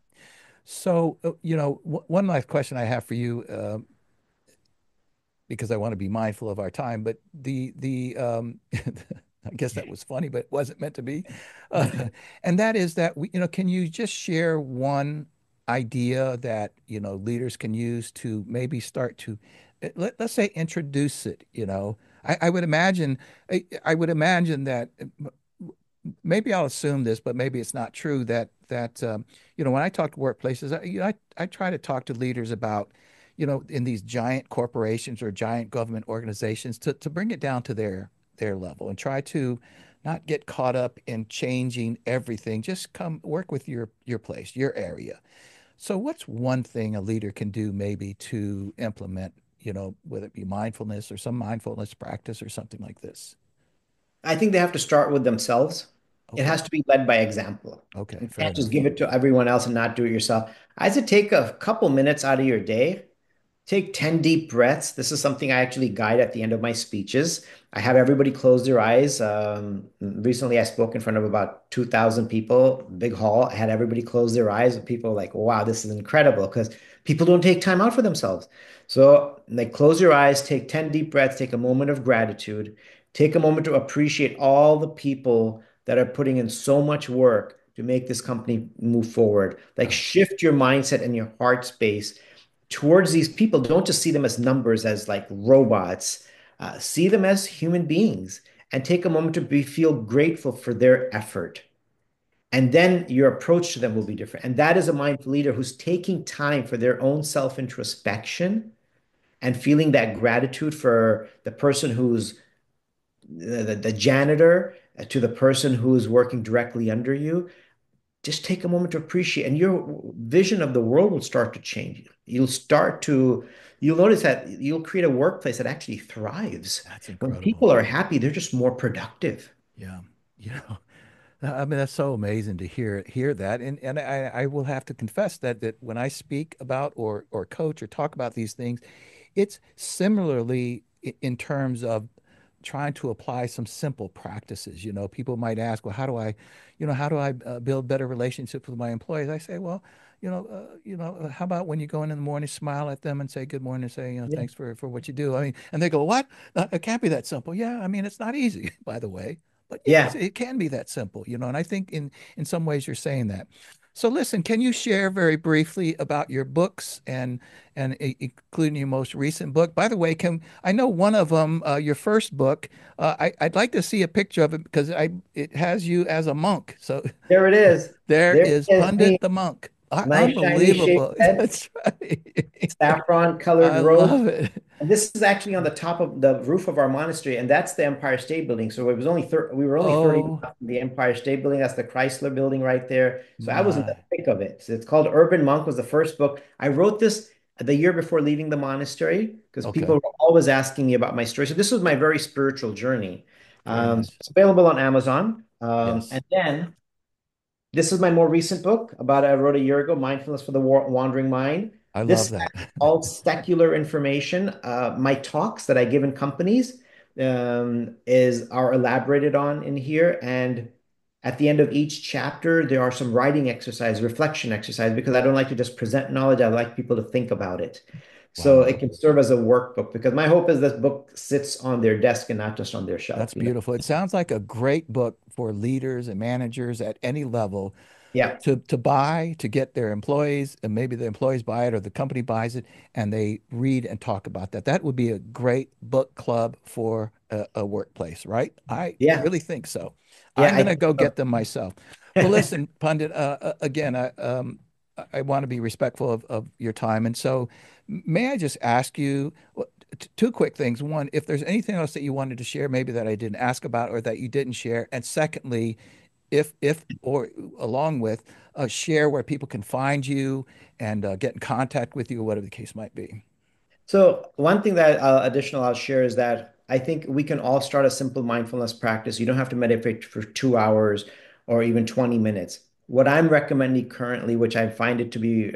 Speaker 1: So, one last question I have for you, because I want to be mindful of our time, but I guess that was funny, but it wasn't meant to be. And that is that can you just share one idea that, leaders can use to maybe start to, let's say, introduce it, I would imagine, I would imagine that maybe I'll assume this, but maybe it's not true that when I talk to workplaces, I try to talk to leaders about, in these giant corporations or giant government organizations to bring it down to their level and try to not get caught up in changing everything. Just come work with your place, your area. So what's one thing a leader can do maybe to implement, whether it be mindfulness or some mindfulness practice or something like this?
Speaker 2: I think they have to start with themselves. It has
Speaker 1: Okay.
Speaker 2: to be led by example.
Speaker 1: Okay,
Speaker 2: You
Speaker 1: fair
Speaker 2: can't just
Speaker 1: enough.
Speaker 2: give it to everyone else and not do it yourself. I say take a couple minutes out of your day. Take 10 deep breaths. This is something I actually guide at the end of my speeches. I have everybody close their eyes. Recently, I spoke in front of about 2,000 people, big hall. I had everybody close their eyes, and people were like, wow, this is incredible because people don't take time out for themselves. So, like, close your eyes, take 10 deep breaths, take a moment of gratitude, take a moment to appreciate all the people that are putting in so much work to make this company move forward. Like,
Speaker 1: Oh,
Speaker 2: shift your mindset and your heart space towards these people. Don't just see them as numbers, as like robots. See them as human beings and take a moment to feel grateful for their effort. And then your approach to them will be different. And that is a mindful leader who's taking time for their own self introspection and feeling that gratitude for the person who's the janitor to the person who's working directly under you. Just take a moment to appreciate, and your vision of the world will start to change. You'll notice that you'll create a workplace that actually thrives.
Speaker 1: that's
Speaker 2: When
Speaker 1: incredible.
Speaker 2: people are happy, they're just more productive.
Speaker 1: Yeah. You know, I mean, that's so amazing to hear that. And I will have to confess that when I speak about or coach or talk about these things, it's similarly in terms of trying to apply some simple practices. People might ask, well, how do I build better relationships with my employees? I say, well, how about when you go in the morning, smile at them and say good morning and say,
Speaker 2: Yeah.
Speaker 1: thanks for what you do. I mean, and they go, what? It can't be that simple. Yeah, I mean, it's not easy, by the way, but yes,
Speaker 2: Yeah.
Speaker 1: it can be that simple. And I think in some ways you're saying that. So listen, can you share very briefly about your books including your most recent book? By the way, can I know one of them, your first book? I'd like to see a picture of it because it has you as a monk. So
Speaker 2: There it is.
Speaker 1: there
Speaker 2: There
Speaker 1: is
Speaker 2: it is, me.
Speaker 1: Pandit the monk.
Speaker 2: Nice shiny shaved
Speaker 1: Unbelievable.
Speaker 2: head,
Speaker 1: That's right.
Speaker 2: saffron colored
Speaker 1: I
Speaker 2: robes.
Speaker 1: love it.
Speaker 2: And this is actually on the top of the roof of our monastery, and that's the Empire State Building. So it was only we were only 30 minutes
Speaker 1: Oh
Speaker 2: from the Empire State Building. That's the Chrysler Building right there. So I was in the
Speaker 1: my.
Speaker 2: thick of it. So it's called Urban Monk, was the first book. I wrote this the year before leaving the monastery because people
Speaker 1: Okay.
Speaker 2: were always asking me about my story. So this was my very spiritual journey.
Speaker 1: Very nice.
Speaker 2: It's available on Amazon.
Speaker 1: Yes.
Speaker 2: And then this is my more recent book about I wrote a year ago, Mindfulness for the Wandering Mind.
Speaker 1: I love
Speaker 2: This
Speaker 1: that.
Speaker 2: all secular information. My talks that I give in companies is are elaborated on in here, and at the end of each chapter, there are some writing exercise, reflection exercise, because I don't like to just present knowledge. I like people to think about it, so it
Speaker 1: Wow.
Speaker 2: can serve as a workbook. Because my hope is this book sits on their desk and not just on their shelf.
Speaker 1: That's beautiful. It sounds like a great book for leaders and managers at any level
Speaker 2: Yeah,
Speaker 1: to buy, to get their employees, and maybe the employees buy it or the company buys it, and they read and talk about that. That would be a great book club for a workplace, right? I
Speaker 2: yeah,
Speaker 1: really think so.
Speaker 2: yeah.
Speaker 1: I'm
Speaker 2: I
Speaker 1: going to
Speaker 2: think
Speaker 1: go get
Speaker 2: so.
Speaker 1: them myself. Well, listen, Pundit, again, I want to be respectful of your time. And so, may I just ask you two quick things? One, if there's anything else that you wanted to share, maybe that I didn't ask about or that you didn't share. And secondly, if or along with share where people can find you and get in contact with you, whatever the case might be.
Speaker 2: So one thing that additional I'll share is that I think we can all start a simple mindfulness practice. You don't have to meditate for 2 hours or even 20 minutes. What I'm recommending currently, which I find it to be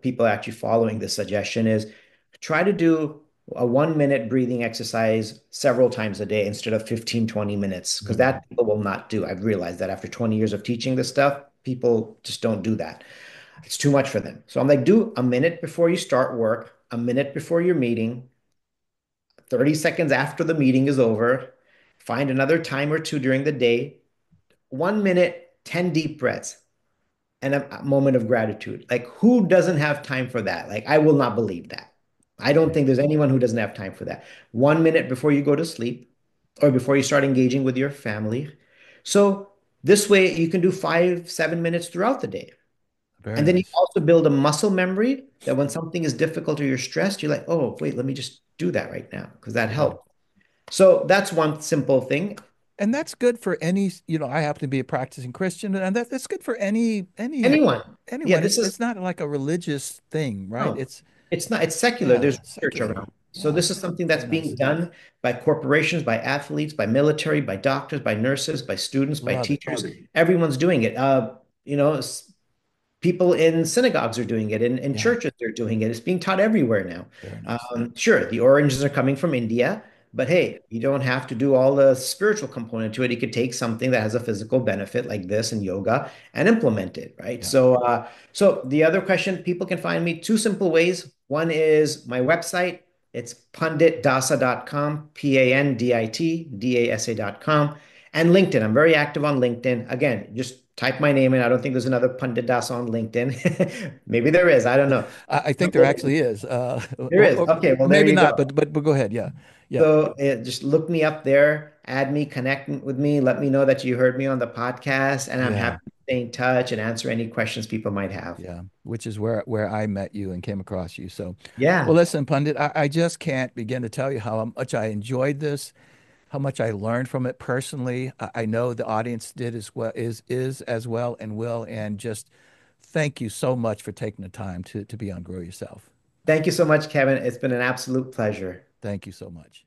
Speaker 2: people actually following this suggestion, is try to do a 1 minute breathing exercise several times a day instead of 15, 20 minutes, because
Speaker 1: Mm.
Speaker 2: that people will not do. I've realized that after 20 years of teaching this stuff, people just don't do that. It's too much for them. So I'm like, do a minute before you start work, a minute before your meeting, 30 seconds after the meeting is over. Find another time or two during the day, 1 minute, 10 deep breaths, and a moment of gratitude. Like, who doesn't have time for that? Like, I will not believe that. I don't think there's anyone who doesn't have time for that. 1 minute before you go to sleep or before you start engaging with your family. So, this way you can do 5, 7 minutes throughout the day.
Speaker 1: Very
Speaker 2: And then you
Speaker 1: nice.
Speaker 2: also build a muscle memory that when something is difficult or you're stressed, you're like, oh, wait, let me just do that right now because that
Speaker 1: Yeah.
Speaker 2: helps. So that's one simple thing.
Speaker 1: And that's good for any, I happen to be a practicing Christian, and that's good for
Speaker 2: Anyone. Yeah,
Speaker 1: anyone.
Speaker 2: this
Speaker 1: It's
Speaker 2: is
Speaker 1: not like a religious thing, right?
Speaker 2: no, it's not, it's secular.
Speaker 1: Yeah,
Speaker 2: There's research
Speaker 1: secular.
Speaker 2: around. So
Speaker 1: Yeah.
Speaker 2: this is something that's
Speaker 1: Very
Speaker 2: being
Speaker 1: nice.
Speaker 2: done by corporations, by athletes, by military, by doctors, by nurses, by students, by
Speaker 1: Love it.
Speaker 2: teachers. Everyone's doing it. You know, people in synagogues are doing it, in
Speaker 1: Yeah.
Speaker 2: churches they're doing it. It's being taught everywhere now.
Speaker 1: Very nice.
Speaker 2: Sure, the oranges are coming from India, but hey, you don't have to do all the spiritual component to it. You could take something that has a physical benefit like this and yoga and implement it, right?
Speaker 1: Yeah.
Speaker 2: So the other question, people can find me two simple ways. One is my website. It's panditdasa.com, PANDITDASA.com, and LinkedIn. I'm very active on LinkedIn. Again, just type my name in. I don't think there's another Pandit Dasa on LinkedIn. Maybe there is. I don't know.
Speaker 1: I think there actually is,
Speaker 2: There is. Okay, well,
Speaker 1: or
Speaker 2: there
Speaker 1: maybe
Speaker 2: you go.
Speaker 1: not, but go ahead. Yeah. Yeah.
Speaker 2: So just look me up there, add me, connect with me, let me know that you heard me on the podcast, and I'm
Speaker 1: Yeah.
Speaker 2: happy to stay in touch and answer any questions people might have.
Speaker 1: Yeah. Which is where I met you and came across you. So, well,
Speaker 2: Yeah.
Speaker 1: listen, Pundit, I just can't begin to tell you how much I enjoyed this, how much I learned from it personally. I know the audience did as well, is as well, and will. And just thank you so much for taking the time to be on Grow Yourself.
Speaker 2: Thank you so much, Kevin. It's been an absolute pleasure.
Speaker 1: Thank you so much.